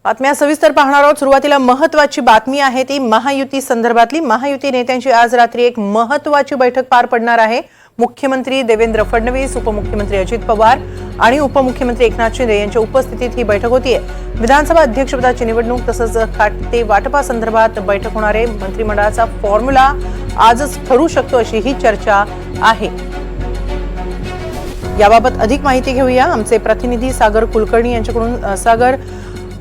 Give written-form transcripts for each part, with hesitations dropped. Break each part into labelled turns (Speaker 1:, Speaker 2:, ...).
Speaker 1: बातम्या सविस्तर पाहणार आहोत। सुरुवातीला महत्त्वाची बातमी आहे ती महायुती संदर्भातली। महायुती नेत्यांची आज रात्री एक महत्त्वाची बैठक पार पडणार आहे। मुख्यमंत्री देवेंद्र फडणवीस, उपमुख्यमंत्री अजित पवार आणि उपमुख्यमंत्री एकनाथ शिंदे यांच्या उपस्थितीत ही बैठक होतीये। विधानसभा अध्यक्षपदाची निवडणूक तसंच खाते वाटपासंदर्भात बैठक होणार आहे। मंत्रिमंडळाचा फॉर्म्युला आजच ठरू शकतो अशी ही चर्चा आहे। याबाबत अधिक माहिती घेऊया आमचे प्रतिनिधी सागर कुलकर्णी यांच्याकडून। सागर,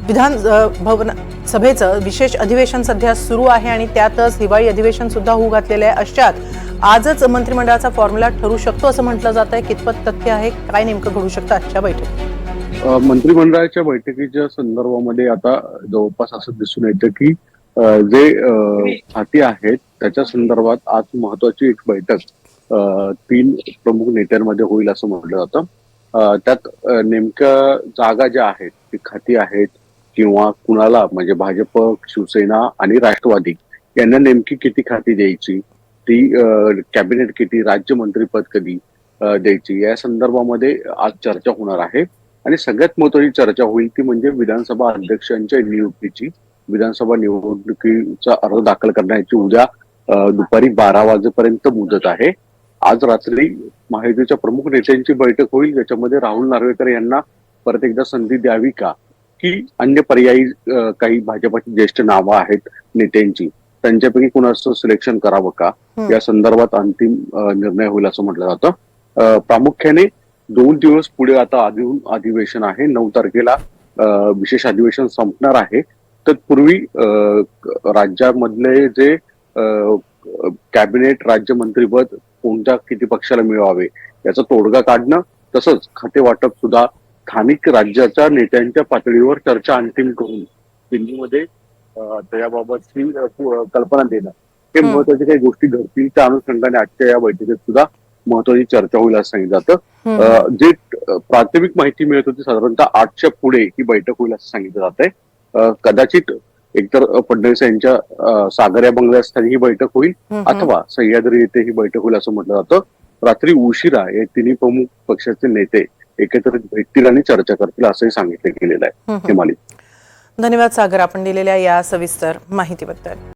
Speaker 1: विधान भवन सभेचं विशेष अधिवेशन सध्या सुरू आहे आणि त्यातच हिवाळी अधिवेशन सुद्धा होऊ घातलेले आहे। अशात आजच मंत्रिमंडळाचा फॉर्म्युला ठरू शकतो असं म्हटलं जात आहे। कितपत तथ्य आहे, काय नेमकं घडू शकतं आजच्या बैठकीत?
Speaker 2: मंत्रिमंडळाच्या बैठकीच्या संदर्भामध्ये आता जवळपास असं दिसून येतं की जे खाती आहेत त्याच्या संदर्भात आज महत्वाची एक बैठक 3 प्रमुख नेत्यांमध्ये होईल असं म्हटलं जातं। त्यात नेमक्या जागा ज्या आहेत ती खाती आहेत किंवा कुणाला म्हणजे भाजप, शिवसेना आणि राष्ट्रवादी यांना नेमकी किती खाती द्यायची, ती कॅबिनेट किती, राज्यमंत्रीपद कधी द्यायची या संदर्भामध्ये आज चर्चा होणार आहे। आणि सगळ्यात महत्वाची चर्चा होईल ती म्हणजे विधानसभा अध्यक्षांच्या नियुक्तीची। विधानसभा निवडणुकीचा अर्ज दाखल करण्याची उद्या दुपारी 12 वाजेपर्यंत मुदत आहे। आज रात्री महायुतीच्या प्रमुख नेत्यांची बैठक होईल, ज्याच्यामध्ये राहुल नार्वेकर यांना परत एकदा संधी द्यावी का, की अन्य पर्यायी काही भाजपाची ज्येष्ठ नावं आहेत नेत्यांची, त्यांच्यापैकी कुणाचं सिलेक्शन करावं का, या संदर्भात अंतिम निर्णय होईल असं म्हटलं जातं। प्रामुख्याने 2 दिवस पुढे आता अधिवेशन आहे। 9 तारखेला विशेष अधिवेशन संपणार आहे। तत्पूर्वी राज्यामधले जे कॅबिनेट, राज्यमंत्रीपद कोणत्या किती पक्षाला मिळवावे याचा तोडगा काढणं, तसंच खाते वाटप सुद्धा स्थानिक राज्याच्या नेत्यांच्या पातळीवर चर्चा अंतिम करून दिल्लीमध्ये त्याबाबतची कल्पना देणं, हे महत्वाच्या काही गोष्टी घडतील। त्या अनुषंगाने आजच्या या बैठकीत सुद्धा महत्वाची चर्चा होईल असं सांगितलं जातं। जे प्राथमिक माहिती मिळत होती साधारणतः 8च्या पुढे ही बैठक होईल असं सांगितलं जात आहे। कदाचित एकतर फडणवीस यांच्या सागऱ्या बंगल्यास्थानी ही बैठक होईल अथवा सह्याद्री येथे ही बैठक होईल असं म्हटलं जातं। रात्री उशिरा हे तिन्ही प्रमुख पक्षाचे नेते एकत्रित भेटतील आणि चर्चा करतील असंही सांगितलं गेलेलं आहे। हिमाली,
Speaker 1: धन्यवाद सागर, आपण दिलेल्या या सविस्तर माहितीबद्दल।